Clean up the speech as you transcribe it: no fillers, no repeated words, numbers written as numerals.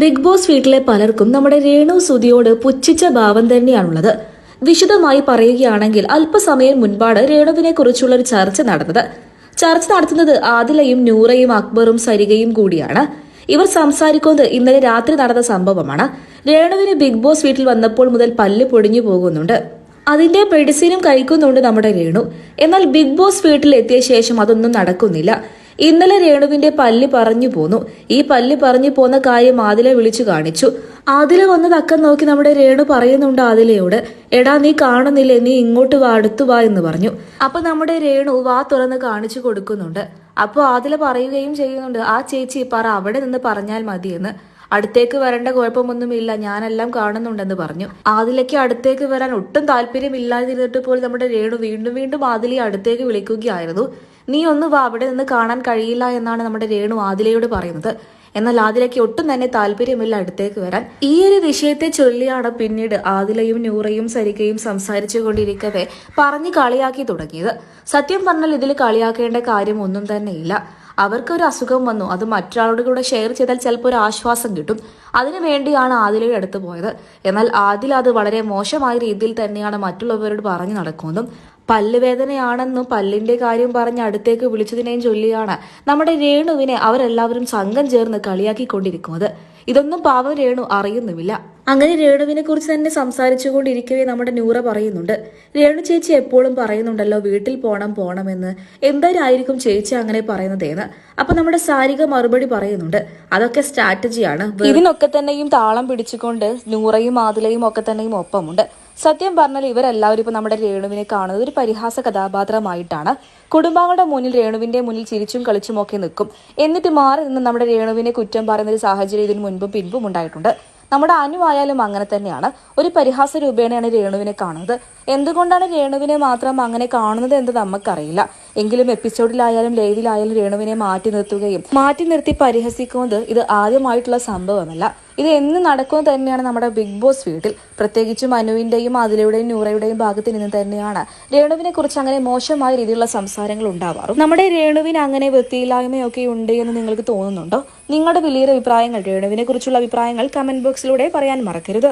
Big boss വീട്ടിലെ പലർക്കും നമ്മുടെ രേണു സുധിയോട് പുച്ഛിച്ച ഭാവം തന്നെയാണുള്ളത്. വിശദമായി പറയുകയാണെങ്കിൽ അല്പസമയം മുൻപാണ് രേണുവിനെ കുറിച്ചുള്ള ഒരു ചർച്ച നടന്നത്. ചർച്ച നടത്തുന്നത് ആദിലയും നൂറയും അക്ബറും സരികയും കൂടിയാണ്. ഇവർ സംസാരിക്കുന്നത് ഇന്നലെ രാത്രി നടന്ന സംഭവമാണ്. രേണുവിന് ബിഗ് ബോസ് വീട്ടിൽ വന്നപ്പോൾ മുതൽ പല്ല് പൊടിഞ്ഞു പോകുന്നുണ്ട്. അതിന്റെ മെഡിസിനും കഴിക്കുന്നുണ്ട് നമ്മുടെ രേണു. എന്നാൽ ബിഗ് ബോസ് വീട്ടിൽ എത്തിയ ശേഷം അതൊന്നും നടക്കുന്നില്ല. ഇന്നലെ രേണുവിന്റെ പല്ല് പറഞ്ഞു പോന്നു. ഈ പല്ല് പറഞ്ഞു പോന്ന കാര്യം ആദില വിളിച്ചു കാണിച്ചു. ആദില വന്ന് തക്കം നോക്കി നമ്മുടെ രേണു പറയുന്നുണ്ട് ആദിലയോട്, എടാ നീ കാണുന്നില്ലേ, നീ ഇങ്ങോട്ട് വാ, അടുത്തു വാ എന്ന് പറഞ്ഞു. അപ്പൊ നമ്മുടെ രേണു വാ തുറന്ന് കാണിച്ചു കൊടുക്കുന്നുണ്ട്. അപ്പൊ ആദില പറയുകയും ചെയ്യുന്നുണ്ട്, ആ ചേച്ചി പറ, അവിടെ നിന്ന് പറഞ്ഞാൽ മതിയെന്ന്. അടുത്തേക്ക് വരേണ്ട കുഴപ്പമൊന്നുമില്ല, ഞാനെല്ലാം കാണുന്നുണ്ടെന്ന് പറഞ്ഞു. ആദിലയ്ക്ക് അടുത്തേക്ക് വരാൻ ഒട്ടും താല്പര്യമില്ലാതിരുന്നിട്ട് പോലും നമ്മുടെ രേണു വീണ്ടും വീണ്ടും ആദിലയെ അടുത്തേക്ക് വിളിക്കുകയായിരുന്നു. നീ ഒന്ന് വാ, അവിടെ നിന്ന് കാണാൻ കഴിയില്ല എന്നാണ് നമ്മുടെ രേണു ആദിലയോട് പറയുന്നത്. എന്നാൽ ആദിലയ്ക്ക് ഒട്ടും തന്നെ താല്പര്യമില്ല അടുത്തേക്ക് വരാൻ. ഈ ഒരു വിഷയത്തെ ചൊല്ലിയാണ് പിന്നീട് ആദിലയും നൂറയും സരികയും സംസാരിച്ചു കൊണ്ടിരിക്കവേ പറഞ്ഞു കളിയാക്കി തുടങ്ങിയത്. സത്യം പറഞ്ഞാൽ ഇതിൽ കളിയാക്കേണ്ട കാര്യം ഒന്നും തന്നെയില്ല. അവർക്കൊരു അസുഖം വന്നു, അത് മറ്റൊരാളോട് കൂടെ ഷെയർ ചെയ്താൽ ചിലപ്പോൾ ഒരു ആശ്വാസം കിട്ടും. അതിനു വേണ്ടിയാണ് ആദിലയുടെ അടുത്ത് പോയത്. എന്നാൽ ആദില അത് വളരെ മോശമായ രീതിയിൽ തന്നെയാണ് മറ്റുള്ളവരോട് പറഞ്ഞു നടക്കുന്നതും. പല്ലുവേദനയാണെന്നും പല്ലിന്റെ കാര്യം പറഞ്ഞ് അടുത്തേക്ക് വിളിച്ചതിനെയും ചൊല്ലിയാണ് നമ്മുടെ രേണുവിനെ അവരെല്ലാവരും സംഘം ചേർന്ന് കളിയാക്കിക്കൊണ്ടിരിക്കുന്നത്. ഇതൊന്നും പാവം രേണു അറിയുന്നുമില്ല. അങ്ങനെ രേണുവിനെ കുറിച്ച് തന്നെ സംസാരിച്ചുകൊണ്ടിരിക്കവേ നമ്മുടെ നൂറ പറയുന്നുണ്ട്, രേണു ചേച്ചി എപ്പോഴും പറയുന്നുണ്ടല്ലോ വീട്ടിൽ പോണമെന്ന്, എന്തായാലും ചേച്ചി അങ്ങനെ പറയുന്നതേന്ന്. അപ്പൊ നമ്മുടെ സാരിക മറുപടി പറയുന്നുണ്ട്, അതൊക്കെ സ്ട്രാറ്റജിയാണ്. ഇതിനൊക്കെ തന്നെയും താളം പിടിച്ചുകൊണ്ട് നൂറയും ആദിലയും ഒക്കെ തന്നെയും ഒപ്പമുണ്ട്. സത്യം പറഞ്ഞാൽ ഇവരെല്ലാവരും ഇപ്പൊ നമ്മുടെ രേണുവിനെ കാണുന്നത് ഒരു പരിഹാസ കഥാപാത്രമായിട്ടാണ്. കുടുംബാംഗങ്ങളുടെ മുന്നിൽ രേണുവിന്റെ മുന്നിൽ ചിരിച്ചും കളിച്ചും ഒക്കെ നിൽക്കും. എന്നിട്ട് മാറി നിന്ന് നമ്മുടെ രേണുവിനെ കുറ്റം പറയുന്ന ഒരു സാഹചര്യം ഇതിന് മുൻപും പിൻപും ഉണ്ടായിട്ടുണ്ട്. നമ്മുടെ അനുവായാലും അങ്ങനെ തന്നെയാണ്. ഒരു പരിഹാസ രൂപേണയാണ് രേണുവിനെ കാണുന്നത്. എന്തുകൊണ്ടാണ് രേണുവിനെ മാത്രം അങ്ങനെ കാണുന്നത് എന്ന് നമുക്കറിയില്ല. എങ്കിലും എപ്പിസോഡിലായാലും ലൈവിലായാലും രേണുവിനെ മാറ്റി നിർത്തി പരിഹസിക്കുന്നത് ഇത് ആദ്യമായിട്ടുള്ള സംഭവമല്ല. ഇത് എന്ന് നടക്കുന്നത് തന്നെയാണ് നമ്മുടെ ബിഗ് ബോസ് വീട്ടിൽ. പ്രത്യേകിച്ചും അനുവിന്റെയും ആദിലയുടെയും നൂറയുടെയും ഭാഗത്ത് നിന്ന് തന്നെയാണ് രേണുവിനെ കുറിച്ച് അങ്ങനെ മോശമായ രീതിയിലുള്ള സംസാരങ്ങൾ ഉണ്ടാവാറും. നമ്മുടെ രേണുവിന് അങ്ങനെ വൃത്തിയില്ലായ്മയൊക്കെ ഉണ്ട് എന്ന് നിങ്ങൾക്ക് തോന്നുന്നുണ്ടോ? നിങ്ങളുടെ വലിയ അഭിപ്രായങ്ങൾ, രേണുവിനെ കുറിച്ചുള്ള അഭിപ്രായങ്ങൾ കമന്റ് ബോക്സിലൂടെ പറയാൻ മറക്കരുത്.